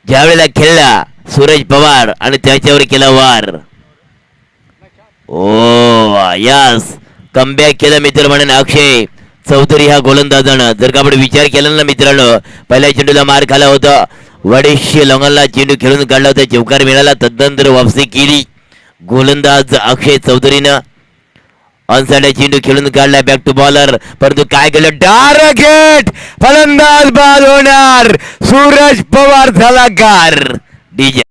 ज्यावेळेला खेळला सूरज पवार आणि त्याच्यावर केला वार. ओ यस, कमबॅक केलं मित्र म्हणून अक्षय चौधरी ह्या गोलंदाजानं. जर का आपण विचार केला ना मित्रांनो, पहिल्या चेंडूला मार खाला होता, वडेशे लॉंगनला चेंडू खेळून काढला होता, चौकार मिळाला, तदनंतर वापसी केली गोलंदाज अक्षय चौधरीनं. ऑनसाइड चेंडू खेळून काढला, बॅक टू बॉलर, परंतु काय केलं, टार्गेट, फलंदाज बाद होणार, सूरज पवार झाला गार. डीजे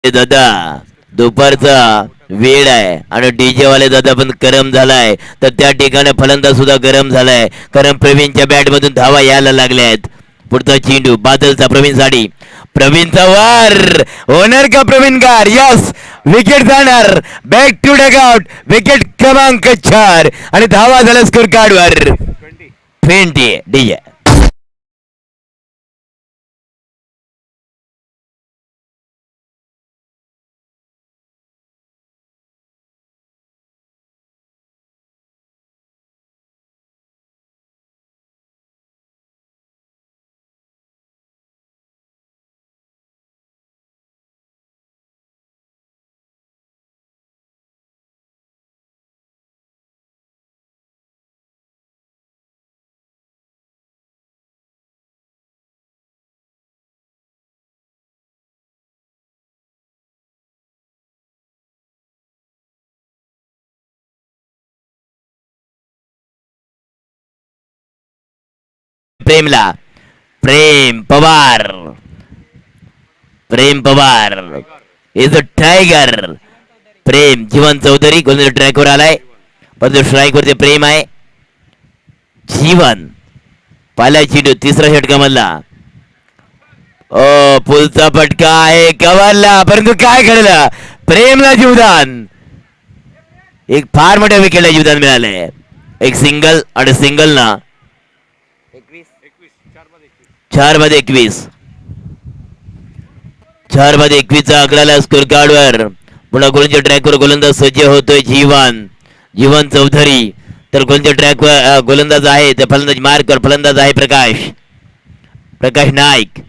दादा दुपारचा वेळ आहे आणि डीजे वाले दादा पण गरम झालाय तर त्या ठिकाणी फलंदाज सुद्धा गरम झालाय कारण प्रवीणच्या बॅट मधून धावा यायला लागल्या आहेत. पुढचा चेंडू बादलचा प्रवीण साडी प्रवीणचा वार ओनर का प्रवीण गार यस विकेट जाणार बॅक टू डगआउट विकेट क्रमांक 4 आणि धावा झाला स्कोर कार्डवर 20 डीजे प्रेमला Prem Pawar Prem Pawar is a tiger Prem Jeevan Chaudhari गोलंदाज ट्रॅकवर आलाय परंतु स्ट्राईक वरती प्रेम आहे जीवन पहिला चेंडू तिसरा षटका मधला ओ पुलचा फटका आहे कव्हरला परंतु काय घडलं प्रेमला जीवदान एक फार मोठ्या विकेटला जीवदान मिळालंय एक सिंगल आणि सिंगल ना 4 मध्ये 21 4 मध्ये 21 आकडाला स्कोर कार्डवर पुन्हा गोलंदाज ट्रॅकवर गोलंदाज सज्ज होतोय जीवन जीवन चौधरी तर गोलंदाज ट्रॅकवर गोलंदाज आहे तर फलंदाज मार्कर फलंदाज आहे प्रकाश प्रकाश नाईक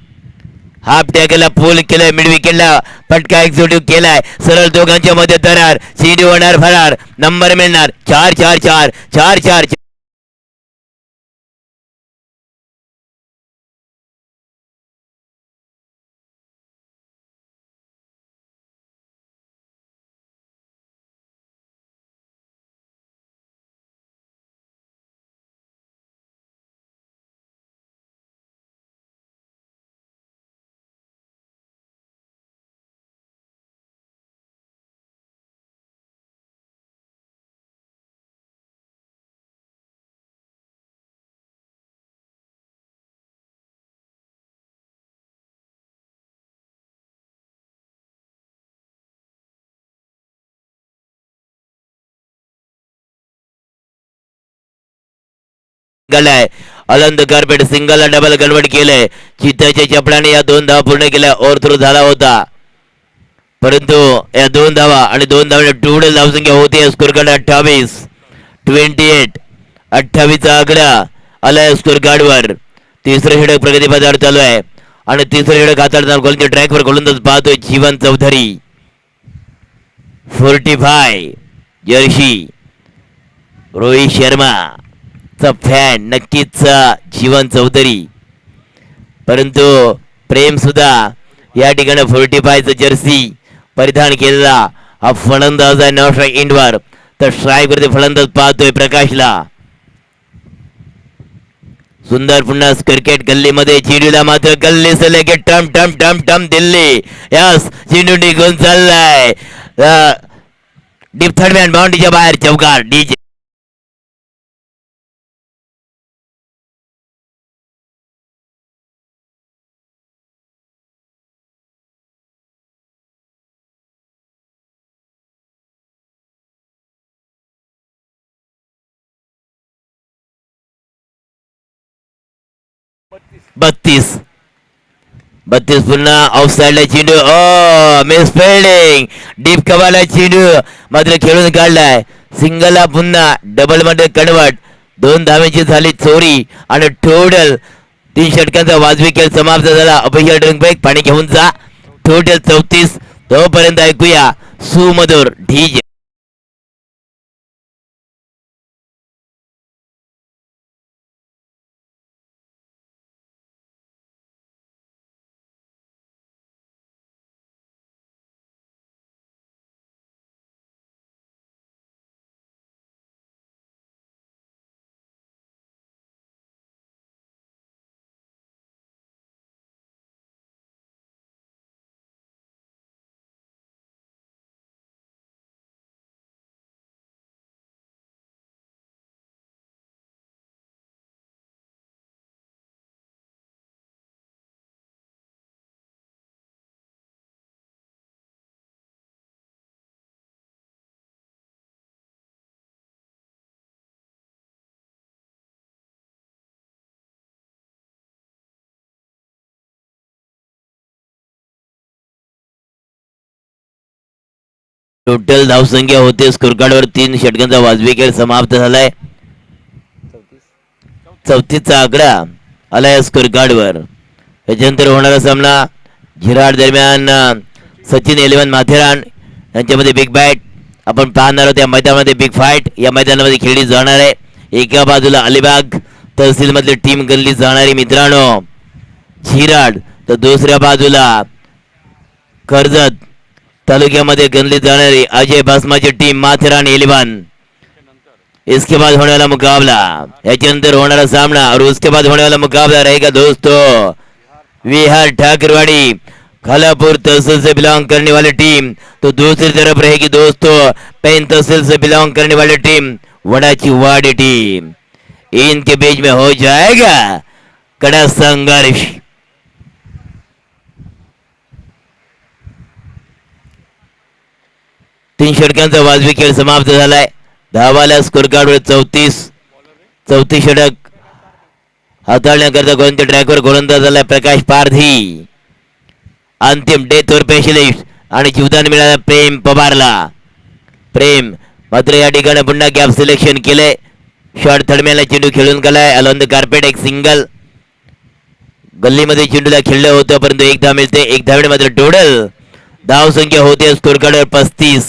हाफ टॅकला पूल केलाय मिड विकेटला फटका एक्झिक्युटिव्ह केलाय सरळ दोघांच्या मध्ये दरार चेंडू होणार फरार नंबर मिळणार 4 4 4 4 4 गलाय अलंद कार्पेट सिंगलला डबल कन्वर्ट केलंय चित्ताच्या चपलाने या 2 धावा पूर्ण केल्या ओव्हर थ्रो झाला होता परंतु या 2 धावा आणि 2 धावाने टोटल धावसंख्या होती स्कोर कार्ड 28 चा आकडा आलाय स्कोर कार्डवर तिसरं षटक प्रगती पदावर चालू आहे आणि तिसरं षटक हाताळताना गोलंदाज ट्रॅकवर गोलंदाज पाहतोय जीवन चौधरी 45 जर्सी रोहित शर्मा चा फॅन नक्कीच जीवन चौधरी परंतु प्रेम सुद्धा या ठिकाणी 45 चा जर्सी परिधान केलेला हा फलंदाज आहे नॉन स्ट्राईक इंडवर तर स्ट्राईक वरती फलंदाज पाहतोय प्रकाशला सुंदर पुन्हा क्रिकेट गल्लीमध्ये चेंडूला मात्र गल्ली सले टम टम टम टम दिल्ली यस चेंडू निघून चाललाय डीप थर्ड मॅन बाउंड्रीच्या बाहेर चौकार डीजे 32 पुन्हा ऑफ साइडला चेंडू मिस फिल्डिंग डीप कव्हरला चेंडू मात्र खेळून काढलाय सिंगलला पुन्हा डबल मध्ये कन्वर्ट 2 धावेची झाली चोरी आणि टोटल 3 षटकांचा वाजवी खेळ समाप्त झाला अपयश ड्रिंक ब्रेक पाणी घेऊन जा टोटल 34 तोपर्यंत ऐकूया सुमधुर ढीज टोटल धावसंख्या होते स्कोर कार्डवर 3 षटकांचा वाजवी खेळ समाप्त झालाय. 34चा आकडा आलाय स्कोर कार्डवर. याच्यानंतर होणारा सामना झिराड दरम्यान सचिन 11 माथेरान यांच्यामध्ये बिग बॅट आपण पाहणार आहोत. या मैदानामध्ये बिग फाईट या मैदानामध्ये खेळली जाणार आहे. एका बाजूला अलिबाग तहसील मधली टीम गणली जाणारी मित्रांनो झिराड, तर दुसऱ्या बाजूला कर्जत तालुक्यामध्ये गणली जाणारी अजय भस्माची टीम माथेरान 11. इसके बाद होने वाला मुकाबला, याच्यानंतर होणारा सामना और उसके बाद होने वाला मुकाबला रहेगा दोस्तों विहार ठाकरवाड़ी खालापुर तहसील से बिलोंग करने वाली टीम, तो दूसरी तरफ रहेगी दोस्तों पैन तहसील से बिलोंग करने वाली टीम वड़ाची वाड़ी टीम. इनके बीच में हो जाएगा कड़ा संघर्ष. तीन षटकांचा वाजवी खेळ समाप्त झालाय. धावाला स्कोर कार्डवर 34 षटक हाताळण्याकरता कोणत्या ट्रॅकवर गोलंदाज झालाय प्रकाश पारधी. अंतिम डेथ वर स्पेशलिस्ट आणि जीवदान मिळालं प्रेम पवारला. प्रेम मात्र या ठिकाणी पुन्हा गॅप सिलेक्शन केले. शॉट थडम्याला चेंडू खेळून गेलाय अलॉन द कार्पेट. एक सिंगल गल्लीमध्ये चेंडूला खेळलं होतं परंतु एक धाव मिळते. एक धावेने मात्र टोटल धाव संख्या होते स्कोर कार्डवर 35.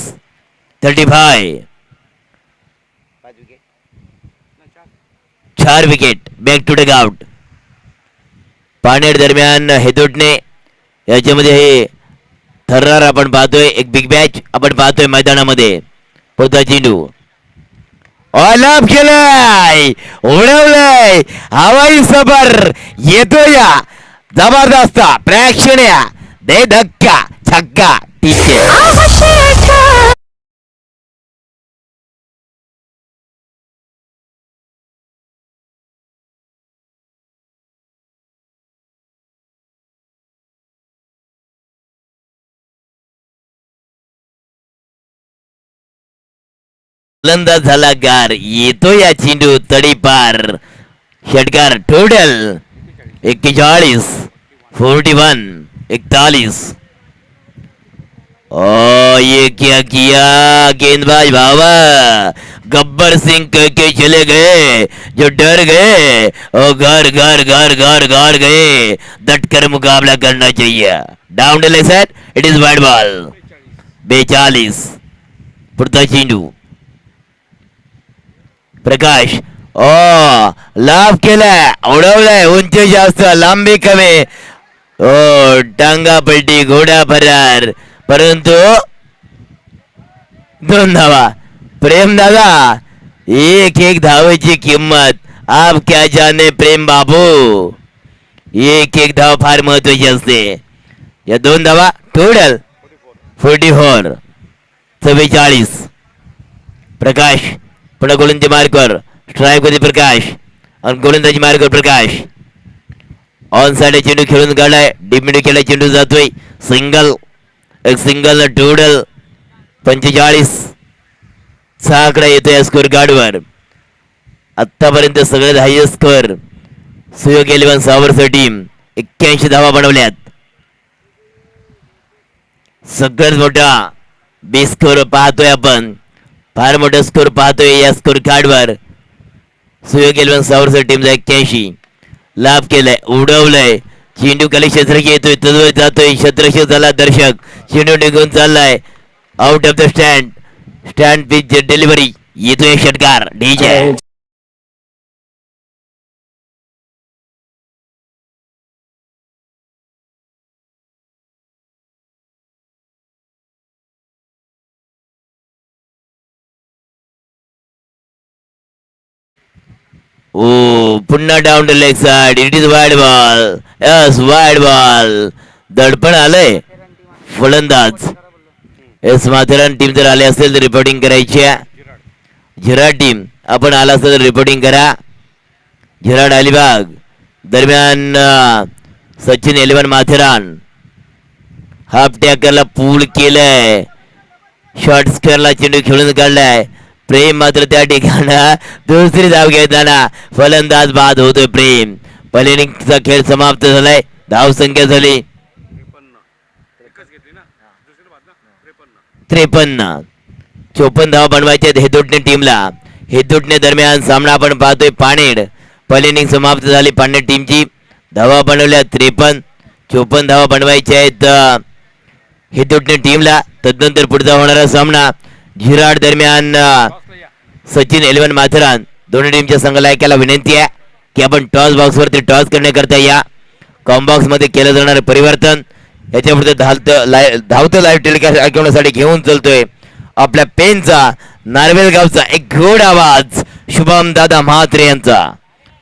4 wicket back to dugout. पानेर दरम्यान हेदोटणे याच्यामध्ये हे थर्रार आपण पाहतोय. एक बिग बॅच आपण पाहतोय मैदानामध्ये. पुढचा चेंडू ऑलाप केलाय उडवलाय हवाई सफर येतोय जबरदस्त प्रेक्षणीय दे धक्का छक्का टीचे. गोलंदाज झाला गार येतो या चेंडू तडीपार. षटकार टोटल 41 41. ओ ये क्या किया गेंदबाज भावा गब्बर सिंह कह के चले गए जो डर गए और घर घर घर घर घर गए. डटकर मुकाबला करना चाहिए. Down the leg side it is wide ball. 42. पुढचा चेंडू प्रकाश ओ लाभ केलाय उडवलाय उंची जास्त लांबी कमी. ओ टांगा पलटी घोडा फरार परंतु 2 धावा. प्रेम दादा एक धावेची किंमत आप क्या जाने प्रेम बाबू. एक धाव फार महत्वाची असते. या 2 धावा टोटल 44. 44. प्रकाश पुन्हा गोलंदाजी मार्कवर स्ट्राईक मध्ये प्रकाश आणि गोलंदाजी मार्कवर प्रकाश. ऑन साइड चेंडू खेळून काढलाय. डीप मिडू केला चेंडू जातोय सिंगल. एक सिंगल टोटल 45 चा आकडा येतोय स्कोर कार्डवर. आतापर्यंत सगळ्यात हायएस्ट स्कोर सुयोग 11 सावरचं टीम 81 धावा बनवल्यात. सगळ्यात मोठा बी स्कोर पाहतोय आपण. फार मोठा स्कोर पाहतोय या स्कोर कार्डवर. सुयोग 11 सावरचं टीमचा 81. लाभ केलाय उडवलाय चेंडू खाली क्षेत्रक्षी येतोय तद्वय जातोय क्षेत्रक्षी झाला दर्शक. चेंडू निघून चाललाय out of the stand pitch delivery येतोय षटकार डीजे. ओ पुन्हा down the leg side it is wide ball. Yes wide ball. दडपण आलंय फलंदाज. एस माथेरान टीम जर आले असेल तर रिपोर्टिंग करायची. झिराड टीम आपण आला असेल तर रिपोर्टिंग करा. झिराड अलिबाग दरम्यान सचिन 11 माथेरान. हाफ टॅकरला पूल केलंय. शॉर्ट स्क्वेअरला चेंडू खेळून काढलाय. प्रेम मात्र त्या ठिकाणी दुसरी धाव घेताना फलंदाज बाद होतोय प्रेम. पहिल्या इनिंगचा खेळ समाप्त झालाय. धाव संख्या झाली 53. 54 धावा बनवायचे आहेत हेदुटणे टीमला. हेदुटणे दरम्यान सामना आपण पाहतोय पाणेड. पहिली इनिंग समाप्त झाली पाणेड टीमची. धावा बनवल्या 53. 54 धावा बनवायच्या आहेत हेदुटणे टीमला. तदनंतर पुढचा होणारा सामना झिराड दरम्यान सचिन 11 माथेरान. दोन्ही टीमच्या संघाला ऐकायला विनंती आहे की आपण टॉस बॉक्सवरती टॉस करण्याकरता या. कॉम्बॉक्स मध्ये केलं जाणारे परिवर्तन याच्या पुढे धावतं लाईव्ह टेलिकास्ट ऐकवण्यासाठी घेऊन चलतोय आपल्या पेनचा नार्वेल गावचा एक गोड आवाज शुभम दादा म्हात्रे यांचा.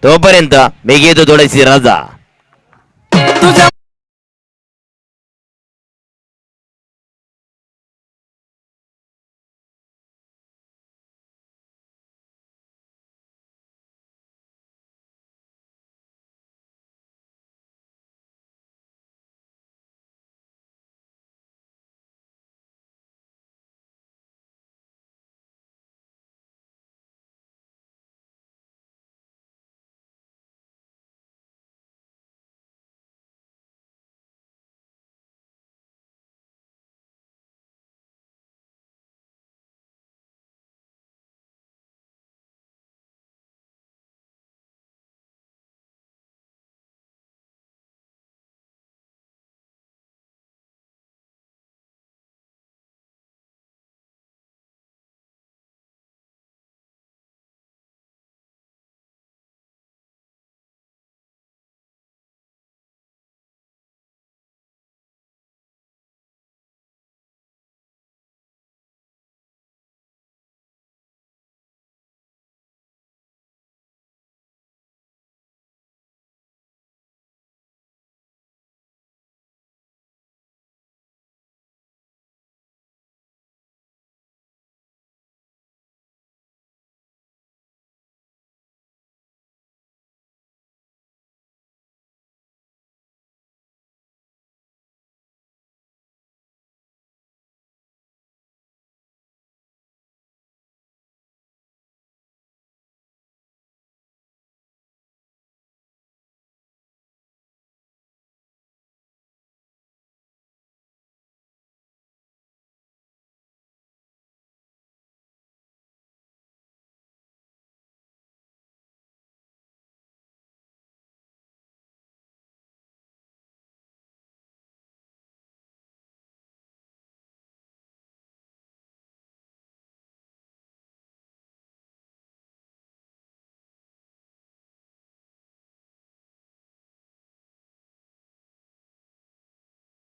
तोपर्यंत मी घेतो थोडीशी रजा.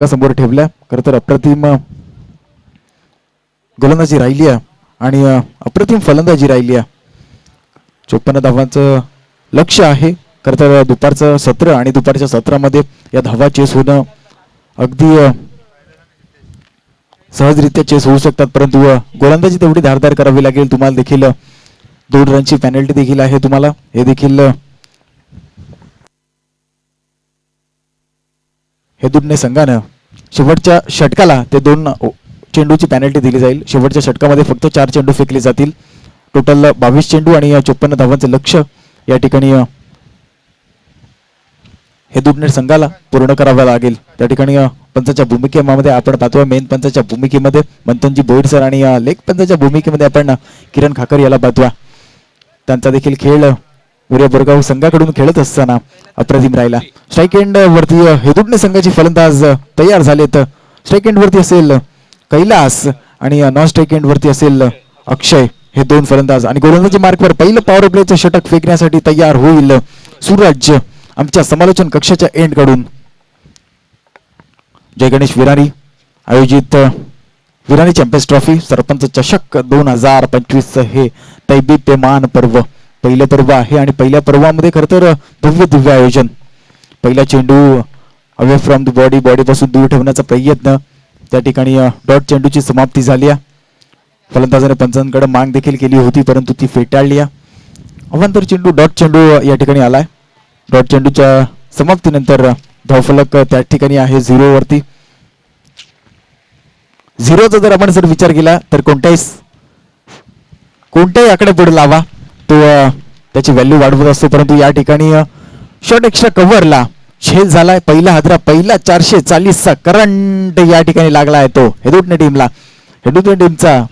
समोर ठेवल्या. खरं तर अप्रतिम गोलंदाजी राहिली आहे आणि अप्रतिम फलंदाजी राहिली आहे. 54 धावांचं लक्ष्य आहे. खरं तर दुपारचं सत्र आणि दुपारच्या सत्रामध्ये या धावा चेस होणं अगदी सहजरित्या चेस होऊ शकतात, परंतु गोलंदाजी तेवढी धारदार करावी लागेल. तुम्हाला देखील 2 रनची पेनल्टी देखील आहे. तुम्हाला हे देखील हेदुटणे संघानं शेवटच्या षटकाला ते 2 चेंडूची पेनल्टी दिली जाईल. शेवटच्या षटकामध्ये फक्त 4 चेंडू फेकले जातील. टोटल 22 चेंडू आणि 54 धावांचं लक्ष्य या ठिकाणी हेदुटणे संघाला पूर्ण करावं लागेल. त्या ठिकाणी पंचाच्या भूमिकेमध्ये आपण पाहतोय मेन पंचाच्या भूमिकेमध्ये मंथनजी बोईड सर आणि लेग पंचाच्या भूमिकेमध्ये आपण किरण खाकर याला पाहतोय. त्यांचा देखील खेळ उर्या बोरगाव संघाकडून खेळत असताना अप्रतिम राहिला. स्ट्राईक एंड वरती हेदुटणे संघाचे फलंदाज तयार झालेत. स्ट्राईक एंड वरती असेल कैलास आणि नॉन स्ट्राईक एंड वरती असेल अक्षय. हे 2 फलंदाज आणि गोलंदाजी मार्कवर पहिलं पॉवर प्लेचं षटक फेकण्यासाठी तयार होईल सूरज आमच्या समालोचन कक्षाच्या एंड कडून. जय गणेश विराणी आयोजित विराणी चॅम्पियन्स ट्रॉफी सरपंच चषक 2025 हे दैदिप्यमान पर्व पहिलं पर्व आहे आणि पहिल्या पर्वामध्ये खरं तर भव्य दिव्य आयोजन. पहिला चेंडू अवे फ्रॉम द बॉडी पासून दूर ठेवण्याचा प्रयत्न. त्या ठिकाणी डॉट चेंडूची समाप्ती झाली आहे. फलंदाजाने पंचांकडे माग देखील केली होती परंतु ती फेटाळली आहे. अवांतर चेंडू डॉट चेंडू या ठिकाणी आलाय. डॉट चेंडूच्या समाप्तीनंतर धावफलक त्या ठिकाणी आहे 0 वरती. 0चा जर आपण विचार केला तर कोणत्याही आकडे पुढे लावा तो त्याची व्हॅल्यू वाढवत असतो, परंतु या ठिकाणी शॉर्ट एक्स्ट्रा कव्हरला छेद झालाय. पहिला हादरा पहिला 440चा करंट या ठिकाणी लागला आहे तो हेदुटणे टीमला. हेदुटणे टीमचा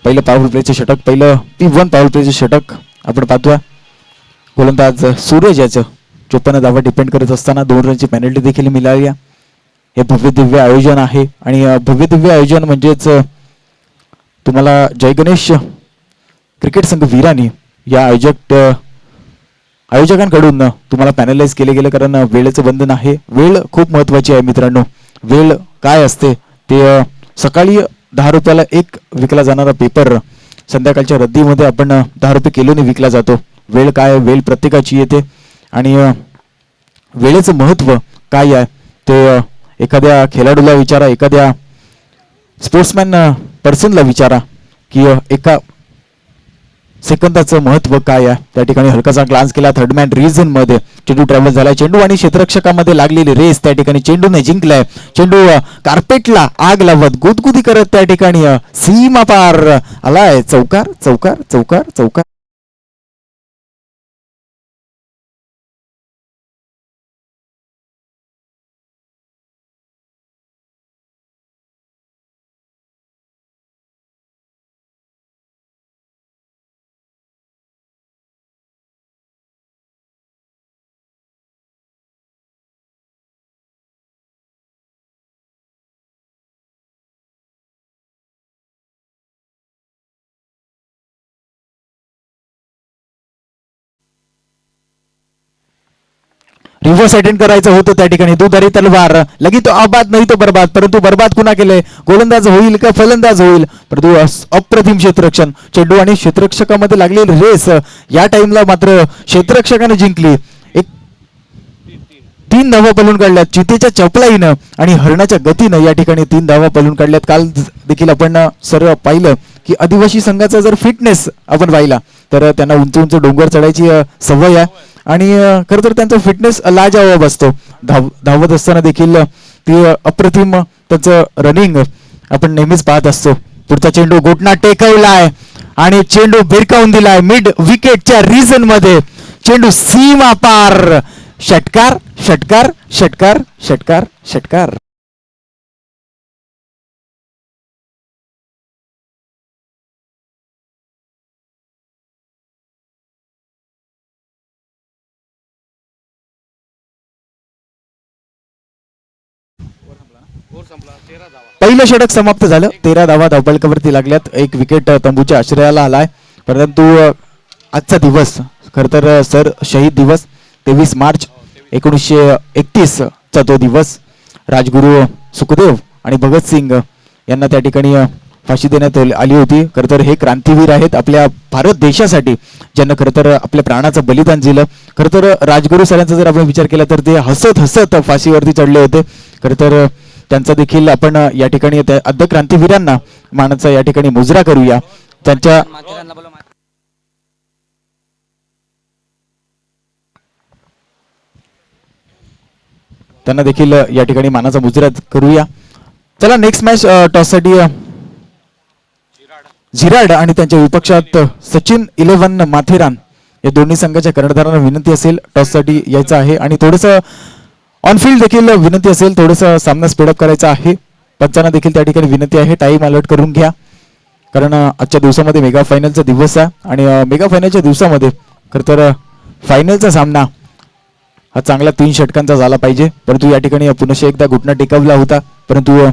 पहिलं पॉवर प्लेचं षटक, पहिलं P1 पॉवर प्लेचं षटक आपण पाहतोय. गोलंदाज सूरज याचं 54 धावा डिपेंड करत असताना 2 रनची पेनल्टी देखील मिळाली. हे भव्य दिव्य आयोजन आहे आणि भव्य दिव्य आयोजन म्हणजेच तुम्हाला जय गणेश क्रिकेट संघ विरानी या आयोजकांकडून तुम्हाला पॅनलाइज केले गेले, कारण वेळेचं बंधन आहे. वेळ खूप महत्वाची आहे मित्रांनो. वेळ काय असते ते सकाळी 10 रुपयाला एक विकला जाणारा पेपर संध्याकाळच्या रद्दीमध्ये आपण 10 रुपये किलोने विकला जातो. वेळ काय, वेळ प्रत्येकाची येते आणि वेळेचं महत्व काय आहे ते एखाद्या खेळाडूला विचारा, एखाद्या स्पोर्ट्समॅन पर्सनला विचारा की एका सेकंदाचं महत्व काय आहे. त्या ठिकाणी हलकासा ग्लान्स केला थर्ड मॅन रिझन मध्ये. चेंडू ट्रॅव्हल झाला, चेंडू आणि क्षेत्ररक्षकामध्ये लागलेली रेस त्या ठिकाणी चेंडूने जिंकलाय. चेंडू कार्पेटला आग लावत गुदगुदी करत त्या ठिकाणी सीमा पार आलाय. चौकार चौकार चौकार चौकार. रिव्हर्स अटेंड करायचं होतं त्या ठिकाणी. दुधारी तलवार, लगी तो आबाद नाही तो बर्बाद. परंतु बर्बाद कुणा केलंय? गोलंदाज होईल का फलंदाज होईल? परंतु अप्रतिम क्षेत्ररक्षण. चेंडू आणि क्षेत्ररक्षकामध्ये लागलेली रेस या टाइमला मात्र क्षेत्ररक्षकाने जिंकली. 3 धावा पळून काढल्यात चितेच्या चपलाईनं आणि हरणाच्या गतीनं या ठिकाणी 3 धावा पळून काढल्यात. काल देखील आपण सर पाहिलं की आदिवासी संघाचा जर फिटनेस आपण पाहिला तर त्यांना उंच उंच डोंगर चढायची सवय आहे आणि खरं तर त्यांचा फिटनेस लाजवाब असतो. धावत असताना देखील ती अप्रतिम त्याचं रनिंग आपण नेहमीच पाहत असतो. पुढचा चेंडू घोटना टेकवलाय आणि चेंडू भिरकावून दिलाय मिड विकेटच्या रिजन मध्ये. चेंडू सीमा पार. षटकार षटकार षटकार षटकार षटकार. पहिलं षटक समाप्त झालं. 13 धावा धावपळकावरती लागल्यात. एक विकेट तंबूच्या आश्रयाला आलाय. परंतु आजचा दिवस खर तर सर शहीद दिवस 23 मार्च 1931 चा तो दिवस. राजगुरू सुखदेव आणि भगतसिंग यांना त्या ठिकाणी फाशी देण्यात आली होती. खर तर हे क्रांतीवीर आहेत आपल्या भारत देशासाठी, ज्यांना खर तर आपल्या प्राणाचं बलिदान दिलं. खर तर राजगुरू सरांचा जर आपण विचार केला तर ते हसत हसत फाशीवरती चढले होते. खर तर त्यांचा देखील आपण या ठिकाणी अर्ध क्रांतीवीरांना मानाचा या ठिकाणी मुजरा करूया. त्यांच्या त्यांना देखील या ठिकाणी मानाचा मुजरा करूया. चला नेक्स्ट मॅच टॉससाठी झिराड आणि त्यांच्या विपक्षात सचिन 11 माथेरान या दोन्ही संघाच्या कर्णधारांना विनंती असेल टॉससाठी यायचं आहे आणि थोडंसं ऑनफिल्ड देखील विनंती असेल, थोडंसं सामना स्पीडअप करायचा आहे. पंचांना देखील त्या ठिकाणी विनंती आहे टाइम अलर्ट करून घ्या, कारण आजच्या दिवसामध्ये मेगा फायनलचा दिवस आहे आणि मेगा फायनलच्या दिवसामध्ये खरं तर फायनलचा सामना हा चांगला 3 षटकांचा झाला पाहिजे. परंतु या ठिकाणी पुन्हा एकदा घुटना टेकवला होता, परंतु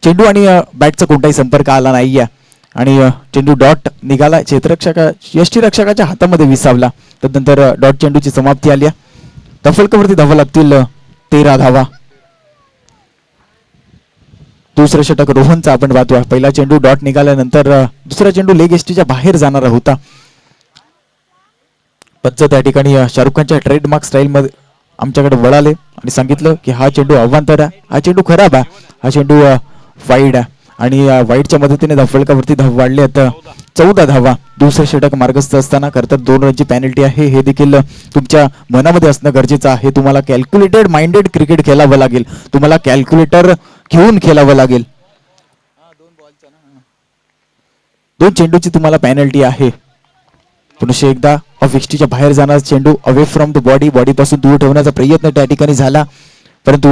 चेंडू आणि बॅटचा कोणताही संपर्क आला नाहीये आणि चेंडू डॉट निघाला. यष्टीरक्षकाच्या हातामध्ये विसावला. त्यानंतर डॉट चेंडूची समाप्ती आली. फलकावरती धावा लागतील 13 धावा. दुसरं षटक रोहनचा आपण पाहतोय. पहिला चेंडू डॉट निघाल्यानंतर दुसरा चेंडू लेग एसटीच्या बाहेर जाणारा होता. पंच त्या ठिकाणी शाहरुख खानच्या ट्रेडमार्क स्टाईल मध्ये आमच्याकडे वळाले आणि सांगितलं की हा चेंडू अवांतर आहे, हा चेंडू खराब आहे, हा चेंडू वाईड आहे आणि वाईडच्या मदतीने धावफलकावरती धाव वाढले आता 14 धावा. दुसरे षटक मार्गस्थ असताना खरतर 2 रनची पेनल्टी आहे. हे देखील तुमच्या मनामध्ये असणं गरजेचं आहे. तुम्हाला कॅल्क्युलेटेड माइंडेड क्रिकेट खेळावं लागेल, तुम्हाला कॅल्क्युलेटर घेऊन खेळावं लागेल. 2 चेंडूची तुम्हाला पेनल्टी आहे. पुन्हा एकदा ऑफ एसटीच्या बाहेर जाणार चेंडू अवे फ्रॉम द बॉडी पासून दूर ठेवण्याचा प्रयत्न त्या ठिकाणी झाला, परंतु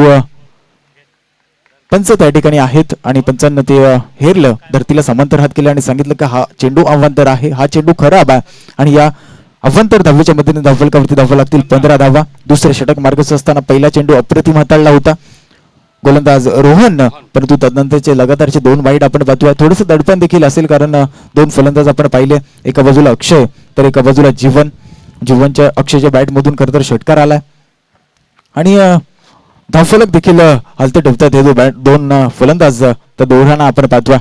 पंच त्या ठिकाणी आहेत आणि पंचांना ते हेरलं, धरतीला समांतर हात केले आणि सांगितलं की हा चेंडू अवांतर आहे, हा चेंडू खराब आहे आणि या अवांतर धावेच्या मदतीने धावफलकावरती धावा लागतील 15 धावा. दुसरे षटक मार्गस्थ असताना पहिला चेंडू अप्रतिम हाताळला होता गोलंदाज रोहन, परंतु तदनंतरचे लगातारचे 2 वाईट आपण पाहतोय. थोडंसं दडपण देखील असेल कारण 2 फलंदाज आपण पाहिले, एका बाजूला अक्षय तर एका बाजूला जीवनच्या अक्षयच्या बॅटमधून खरं तर षटकार आलाय आणि धावफलक देखील हलते डुलतात हे 2 फलंदाज. तर दोघांना आपण पाहतोय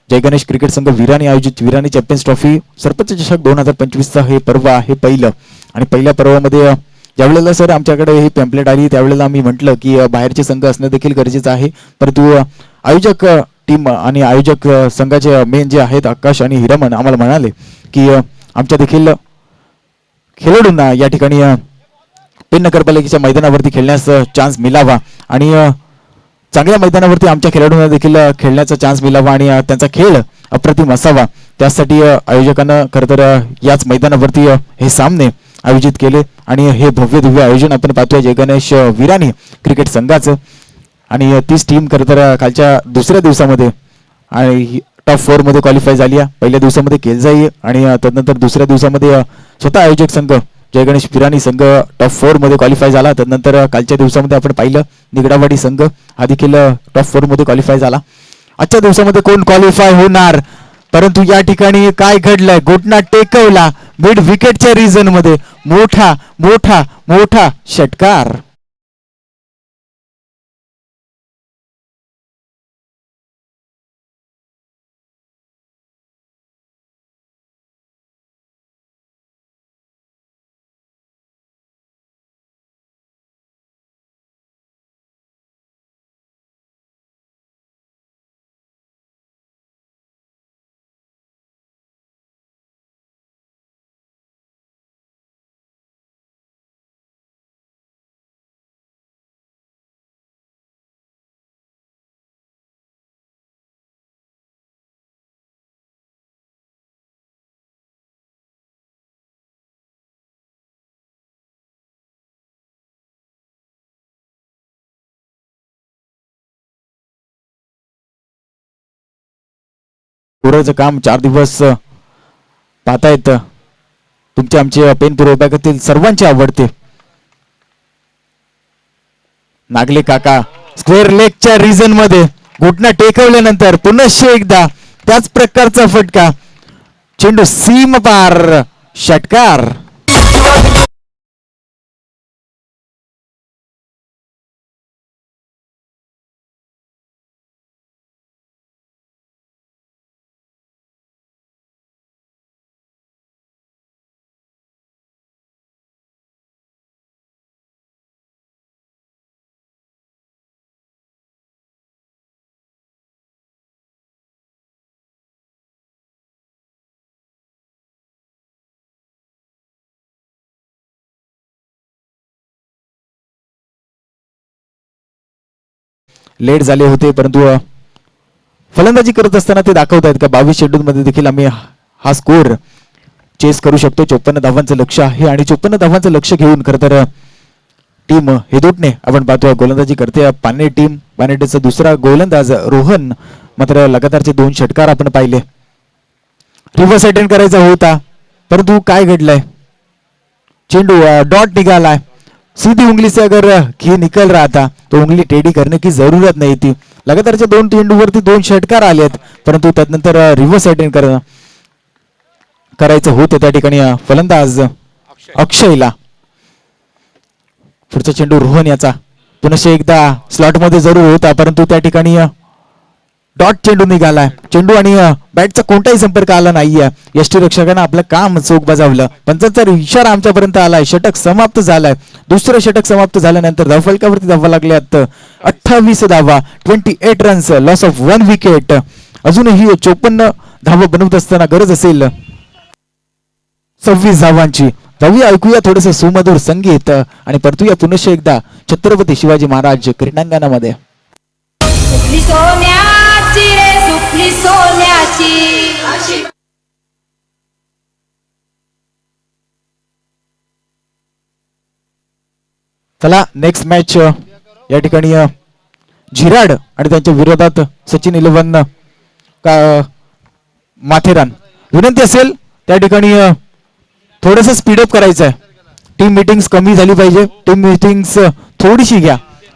जय गणेश क्रिकेट संघ विरानी आयोजित विरानी चॅम्पियन्स ट्रॉफी सरपंच चषक 2025चा हे पर्व आहे पहिलं. आणि पहिल्या पर्वामध्ये ज्यावेळेला सर आमच्याकडे ही पॅम्पलेट आली त्यावेळेला आम्ही म्हटलं की बाहेरचे संघ असणं देखील गरजेचं आहे, परंतु आयोजक टीम आणि आयोजक संघाचे मेन जे आहेत आकाश आणि हिरामन आम्हाला म्हणाले की आमच्या देखील खेळाडूंना या ठिकाणी पेन नगरपालिकेच्या मैदानावरती खेळण्यास चान्स मिळावा आणि चांगल्या मैदानावरती आमच्या खेळाडूंना देखील खेळण्याचा चान्स मिळावा आणि त्यांचा खेळ अप्रतिम असावा. त्यासाठी आयोजकांना खरं तर याच मैदानावरती हे सामने आयोजित केले आणि हे भव्य दिव्य आयोजन आपण पाहतोय जय गणेश विरानी क्रिकेट संघाचं. आणि तीच टीम खरं तर कालच्या दुसऱ्या दिवसामध्ये आणि टॉप 4 मध्ये क्वालिफाय झाली आहे. पहिल्या दिवसामध्ये केलजाई आणि तदनंतर दुसऱ्या दिवसामध्ये स्वतः आयोजक संघ जय गणेश विरानी संघ टॉप 4 मध्ये क्वालिफाय झाला. तदनंतर कालच्या दिवसामध्ये आपण पाहिलं निगडावाडी संघ हा देखील टॉप 4 मध्ये क्वालिफाय झाला. आजच्या दिवसामध्ये कोण क्वालिफाय होणार, परंतु या ठिकाणी काय घडलंय, घोटना टेकवला मिड विकेटच्या रिजन मध्ये मोठा मोठा मोठा षटकार. पुरेचं काम 4 दिवस पाहतायत तुमचे आमचे पेनपूर विभागातील सर्वांचे आवडते नागले काका स्क्वेअर लेगच्या रिजन मध्ये घोटना टेकवल्यानंतर पुनश्च एकदा त्याच प्रकारचा फटका, चेंडू सीम पार, षटकार. लेट झाले होते परंतु फलंदाजी करत असताना ते दाखवत आहेत का 22 शेड्यूल मध्ये देखील आम्ही हा स्कोर चेस करू शकतो. 54 धावांचं लक्ष आहे आणि 54 धावांचं लक्ष घेऊन खरं तर टीम हेदोटने आपण पाहतोय गोलंदाजी करते. पाने टीम पानेटेचा दुसरा गोलंदाज रोहन मात्र लगातारचे 2 षटकार आपण पाहिले. रिव्हर्स अटेंड करायचा होता परंतु काय घडलंय, चेंडू डॉट निकाला, सीधी उंगली से अगर ये निकल रहा था तो उंगली टेढ़ी करने की जरूरत नहीं थी. लगातारच्या 2 चेंडूवरती 2 षटकार आलेत परंतु त्यानंतर रिव्हर्स अटेंड करायचं होतं त्या ठिकाणी फलंदाज अक्षयला. पुढचा चेंडू रोहन याचा पुनश्च एकदा स्लॉट मध्ये जरूर होता परंतु त्या ठिकाणी डॉट चेंडू निघालाय. चेंडू आणि बॅटचा कोणताही संपर्क आला नाहीये. यष्टीरक्षकांना आपलं काम चोख बजावलं. पंचांचा इशारा आमच्यापर्यंत आलाय. षटक समाप्त झालाय. दुसरं षटक समाप्त झाल्यानंतर धावफलकावरती धावा लागल्यात 28 धावा, 28 रन्स, लॉस ऑफ 1 विकेट. अजूनही 54 धावा बनवत असताना गरज असेल 26 धावांची. जाऊया ऐकूया थोडस सुमधुर संगीत आणि परतूया पुनश्च एकदा छत्रपती शिवाजी महाराज क्रीडांगणामध्ये. सोन्याची रे सुपली सोन्याची. चला नेक्स्ट मॅच या ठिकाणी झिराड आणि त्यांच्या विरोधात सचिन 11 का माथेरान. विनंती असेल त्या ठिकाणी थोडस स्पीडअप करायचं आहे. टीम मीटिंग्स कमी झाली पाहिजे. टीम मीटिंग्स थोडीशी घ्या,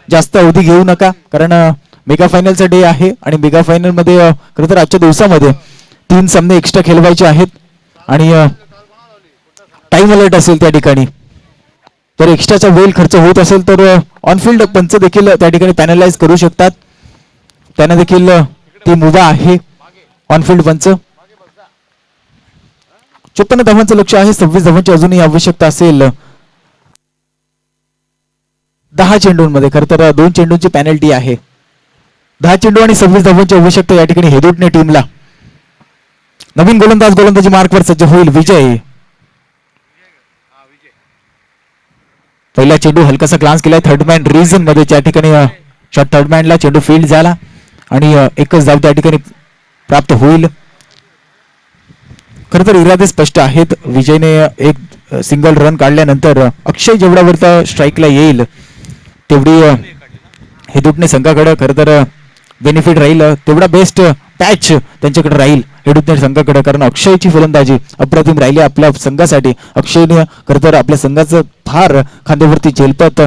जास्त अवधी घेऊ नका, कारण मेगा फायनलचा डे आहे आणि मेगा फायनल मध्ये खरं तर आजच्या दिवसामध्ये 3 सामने एक्स्ट्रा खेळवायचे आहेत आणि टाइम अलर्ट असेल त्या ठिकाणी. तर एक्स्ट्राचा वेळ खर्च होत असेल तर ऑनफिल्ड पंच देखील त्या ठिकाणी पॅनलाइज करू शकतात. त्यांना देखील ती मुभा आहे ऑनफिल्ड पंच. 54 धावांचं लक्ष आहे. 26 धावांची अजूनही आवश्यकता असेल 10 चेंडूंमध्ये. खरं तर 2 चेंडूंची पॅनल्टी आहे. 10 चेंडू आणि 26 धावांची आवश्यकता या ठिकाणी हेदोटने टीमला. नवीन गोलंदाजी मार्कवर सज्ज होईल विजय. पहिला चेंडू हलकासा ग्लान्स केलाय थर्ड मॅन रिजन मध्ये. त्या ठिकाणी शॉट थर्ड मॅनला चेंडू फील्ड झाला आणि एकच धाव त्या ठिकाणी प्राप्त होईल. खरं तर इरादे स्पष्ट आहेत. विजयने एक सिंगल रन काढल्यानंतर अक्षय जेवढ्यावरता स्ट्राईकला येईल तेवढी हेदुटणे संघाकडे खरं तर बेनिफिट राहील. तेवढा बेस्ट पॅच त्यांच्याकडे राहील हेदुटणे संघाकडे, कारण अक्षयची फलंदाजी अप्रतिम राहिली आपल्या संघासाठी. अक्षयने खरं तर आपल्या संघाचं फार खांद्यावरती झेलपत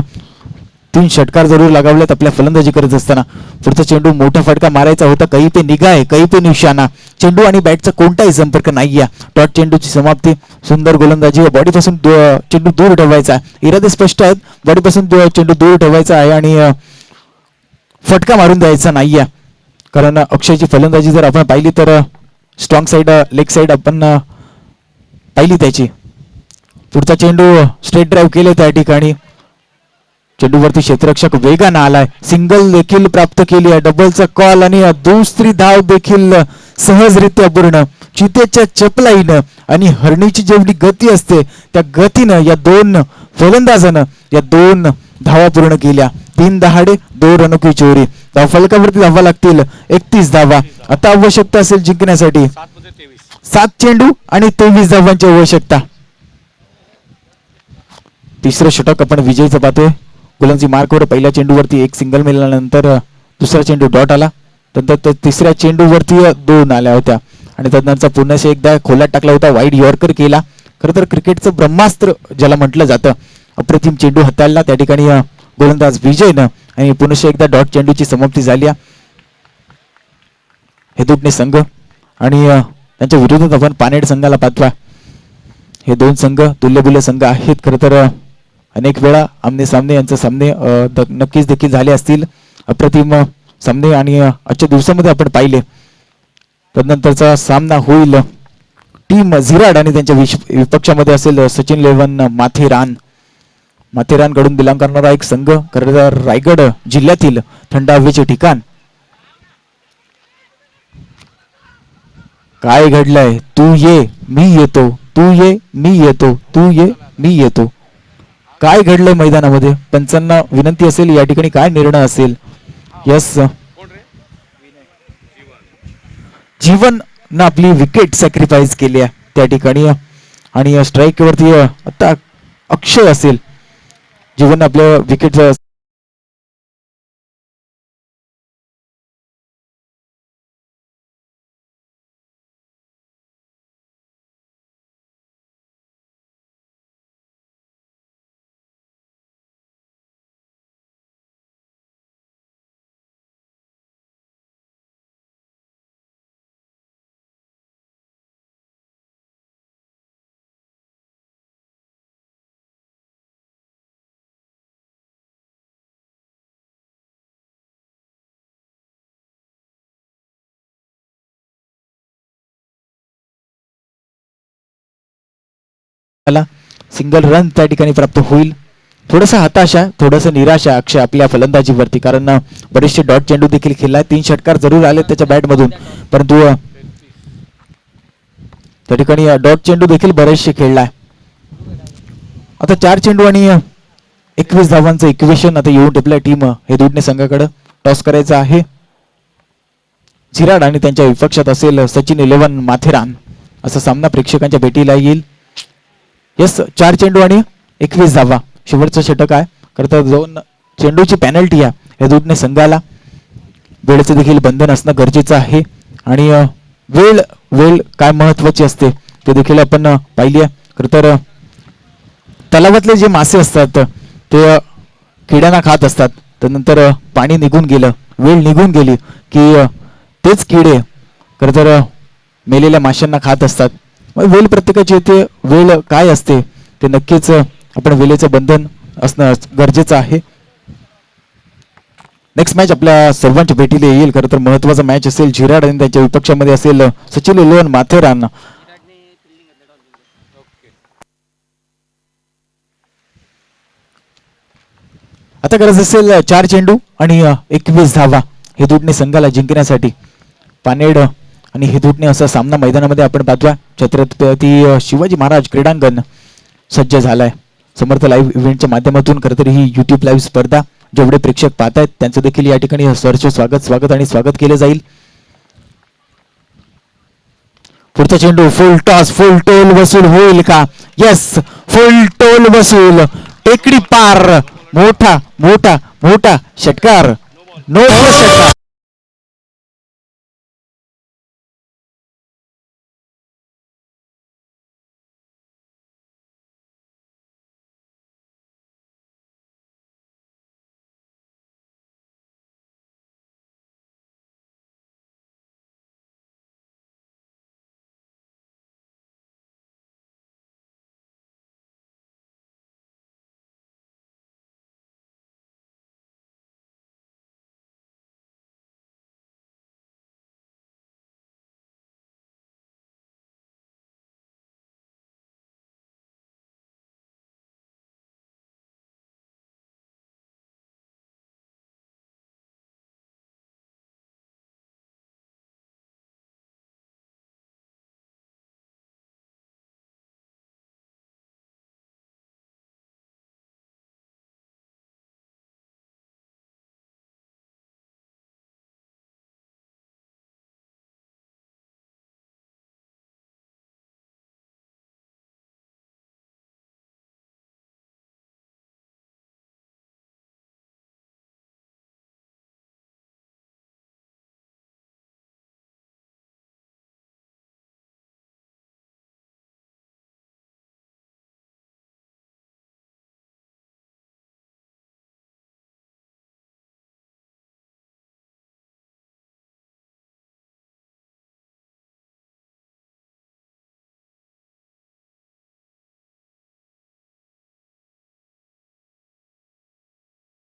3 षटकार जरूर लगावलेत आपल्या फलंदाजी करत असताना. पुढचा चेंडू मोठा फटका मारायचा होता. कहीं पे निगाह आहे, कहीं पे निशाणा. चेंडू आणि बॅटचा कोणताही संपर्क नाहीये. डॉट चेंडूची समाप्ती. सुंदर गोलंदाजी. बॉडीपासून चेंडू दूर ठेवायचा. इरादे स्पष्ट आहेत. बॉडीपासून चेंडू दूर ठेवायचा आहे आणि फटका मारून द्यायचा नाहीये. कारण अक्षयची फलंदाजी जर आपण पाहिली तर स्ट्रॉंग साईड, लेग साईड आपण पाहिली त्याची. पुढचा चेंडू स्ट्रेट ड्राईव्ह केले त्या ठिकाणी. चेंडूवरती क्षेत्ररक्षक वेगानं आलाय. सिंगल देखील प्राप्त केली आहे. डबलचा कॉल आणि दुसरी धाव देखील सहजरित्या पूर्ण. चितेच्या चपलाईनं आणि हरणीची जेवढी गती असते त्या गतीनं या 2 फलंदाजानं या 2 धावा पूर्ण केल्या. 3 दहाडे 2 रनोकी चोरी. फलकावरती धावा लागतील 31 धावा. आता आवश्यकता असेल जिंकण्यासाठी 7 चेंडू आणि 23 धावांची आवश्यकता. तिसरं षटक आपण विजयचं पाहतोय. गोलंदाजी मार्कवर पहिल्या चेंडूवरती 1 सिंगल मिळाल्यानंतर दुसरा चेंडू डॉट आला. त्यानंतर तिसऱ्या चेंडूवरती 2 आल्या होत्या आणि त्यानंतर पुन्हा एकदा खोलात टाकला होता. वाईड यॉर्कर केला. खरं तर क्रिकेटचं ब्रह्मास्त्र ज्याला म्हटलं जातं. अप्रतिम चेंडू हाताळला त्या ठिकाणी गोलंदाज विजयनं आणि पुन्हा एकदा डॉट चेंडूची समाप्ती झाली. हेदुटणे संघ आणि त्यांच्या विरोधात आपण पानेड संघाला पाहतोय. हे 2 संघ तुल्यबुल्य संघ आहेत. खरं तर अनेक वेळा आमने सामने यांचे सामने नक्कीच देखील झाले असतील. अप्रतिम सामने आणि आजच्या दिवसामध्ये आपण पाहिले. त्यानंतरचा सामना होईल टीम झिराड आणि त्यांच्या विपक्षामध्ये असेल सचिन 11 माथेरान. माथेरानकडून बिलॉंग करणारा एक संघ. खरं तर रायगड जिल्ह्यातील थंड हवेचे ठिकाण. काय घडलंय? तू ये मी येतो, तू ये मी येतो, तू ये मी येतो. काय घडलंय मैदानामध्ये? पंचांना विनंती असेल या ठिकाणी काय निर्णय असेल. यस, जीवन न आपली विकेट सॅक्रिफाईस केली आहे त्या ठिकाणी आणि स्ट्राईक वरती आता अक्षय असेल. जीवन आपल्या विकेट सिंगल रन त्या ठिकाणी प्राप्त होईल. थोडासा हताशा, थोडंसं निराशा अक्षय आपल्या फलंदाजीवरती, कारण बरेचसे डॉट चेंडू देखील खेळलाय. 3 षटकार जरूर आले त्याच्या बॅट मधून, परंतु त्या ठिकाणी डॉट चेंडू देखील बरेचसे खेळलाय. आता 4 चेंडू आणि 21 धावांचं इक्वेशन आता येऊन टिपलंय टीम हेदुटणे संघाकडे. टॉस करायचा आहे. झिराड आणि त्यांच्या विपक्षात असेल सचिन 11 माथेरान. असा सामना प्रेक्षकांच्या भेटीला येईल. यस, 4 चेंडू आणि 21 धावा. शेवटचं षटक आहे. खरं तर 2 चेंडूची पॅनल्टी आहे हेदुटणे संघाला. वेळेचं देखील बंधन असणं गरजेचं आहे आणि वेळ वेळ काय महत्वाची असते ते देखील आपण पाहिली आहे. खरं तर तलावातले जे मासे असतात ते किड्यांना खात असतात. त्यानंतर पाणी निघून गेलं, वेळ निघून गेली की तेच किडे खरं तर मेलेल्या माशांना खात असतात. मग वेळ प्रत्येकाची येते, वेळ काय असते ते नक्कीच आपण वेळेचं बंधन असणं गरजेचं आहे. नेक्स्ट मॅच आपल्या सर्वांच्या भेटीला येईल. खरं तर महत्वाचा मॅच असेल झिराड आणि त्यांच्या विपक्षामध्ये असेल सचिन उलोन माथेरान. आता गरज असेल 4 चेंडू आणि 21 धावा हेदूटणे संघाला जिंकण्यासाठी. पानेड आणि हेदूटणे असा सामना मैदानामध्ये आपण पाहतोय. छत्रपती शिवाजी महाराज क्रीडांगण सज्ज झालाय. समर्थ लाईव्ह इव्हेंटच्या माध्यमातून खरं तर ही युट्यूब लाईव्ह स्पर्धा जेवढे प्रेक्षक पाहत आहेत त्यांचं देखील या ठिकाणी सहर्ष स्वागत केलं जाईल. पुढचा चेंडू फुल टॉस, फुल टोल वसूल होईल का? येस, फुल टोल वसूल, टेकडी पार, मोठा मोठा मोठा षटकार, नो षटकार.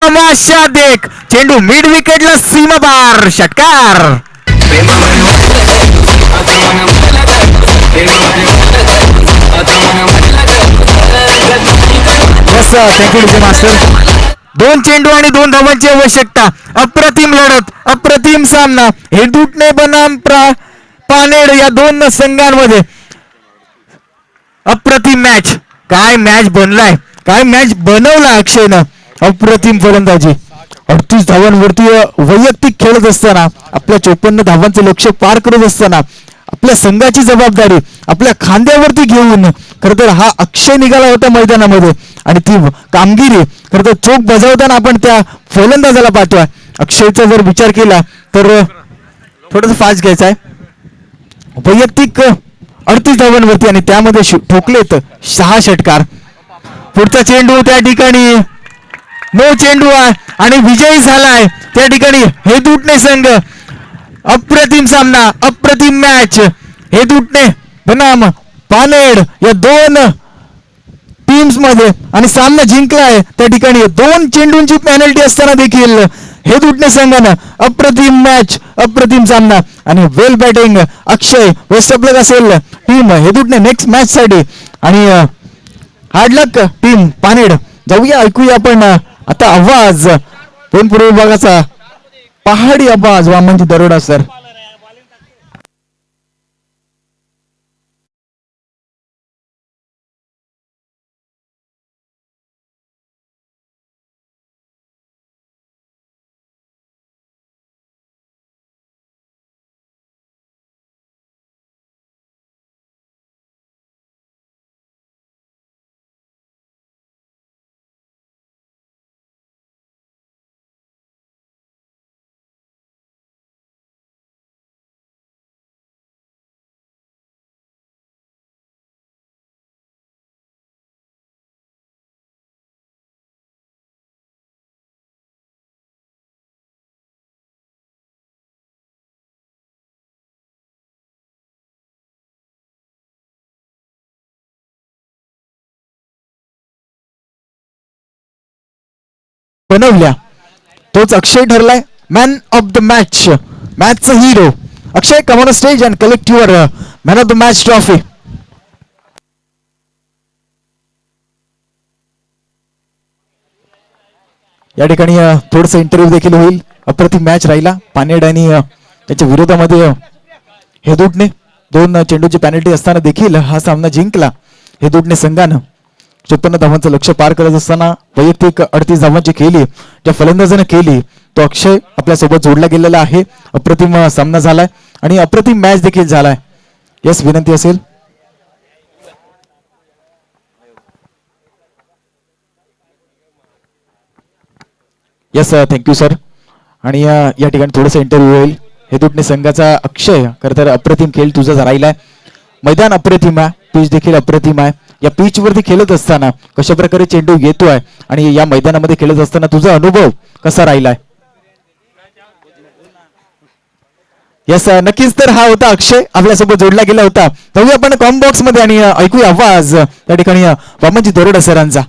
तमाशा देख, चेंडू मिड विकेटला सीमापार, षटकार. Thank you master. 2 चेंडू आणि 2 धावांची आवश्यकता. अप्रतिम लढत, अप्रतिम सामना हेदूटणे बनाम पानेड या 2 संघांमध्ये. अप्रतिम मॅच. काय मॅच बनलाय, काय मॅच बनवला अक्षयनं. अप्रतिम फलंदाजी. 38 धावांवरती वैयक्तिक खेळत असताना, आपल्या 54 धावांचं लक्ष पार करत असताना आपल्या संघाची जबाबदारी आपल्या खांद्यावरती घेऊन खरं तर हा अक्षय निघाला होता मैदानामध्ये आणि ती कामगिरी खरं तर चोख बजावताना आपण त्या फलंदाजाला पाहतोय. अक्षयचा जर विचार केला तर थोडंसं फास्ट घ्यायचा आहे. वैयक्तिक 38 धावांवरती आणि त्यामध्ये ठोकलेत 6 षटकार. पुढचा चेंडू त्या ठिकाणी नो चेंडू आहे आणि विजयी झालाय त्या ठिकाणी हेदूटणे संघ. अप्रतिम सामना, अप्रतिम मॅच. हेदूटणे बनाम पानेड या 2 टीम्स मध्ये आणि सामना जिंकलाय त्या ठिकाणी 2 चेंडूंची पेनल्टी असताना देखील हेदूटणे संघानं. अप्रतिम मॅच, अप्रतिम सामना आणि वेल बॅटिंग अक्षय. बेस्ट ऑफ लक असेल टीम हेदूटणे नेक्स्ट मॅच साठी आणि हार्ड लक टीम पानेड. जाऊया ऐकूया आपण आता आवाज पूर्व विभागाचा पहाडी आवाज वामनजी दरोडा सर. बनवल्या तोच अक्षय ठरलाय मॅन ऑफ द मॅच, मॅचचा हिरो. Akshay, come on stage and collect your man of the match trophy. या ठिकाणी थोडस इंटरव्ह्यू देखील होईल. अप्रतिम मॅच राहिला. पानेड आणि त्याच्या विरोधामध्ये हेदूटने 2 चेंडूची पॅनल्टी असताना देखील हा सामना जिंकला. हेदूटने संघानं 56 धावांचं लक्ष पार करत असताना वैयक्तिक 38 धावांची केली. ज्या फलंदाजानं केली तो अक्षय आपल्यासोबत जोडला गेलेला आहे. अप्रतिम सामना झालाय आणि अप्रतिम मॅच देखील झालाय. यस, विनंती असेल. Yes, thank you sir. आणि या ठिकाणी थोडंसं इंटरव्ह्यू होईल. हेदूटने संघाचा अक्षय खरं तर अप्रतिम खेळ तुझा राहिलाय. मैदान अप्रतिम आहे, पिच देखील अप्रतिम आहे. या पिच वरती खेळत असताना कशा प्रकारे चेंडू येतोय आणि या मैदानामध्ये खेळत असताना तुझा अनुभव कसा राहिलाय? यस, नक्कीच. तर हा होता अक्षय, आपल्यासोबत जोडला गेला होता. जाऊया आपण कॉम बॉक्स मध्ये आणि ऐकूया आवाज त्या ठिकाणी वामनजी दरोडा सरांचा.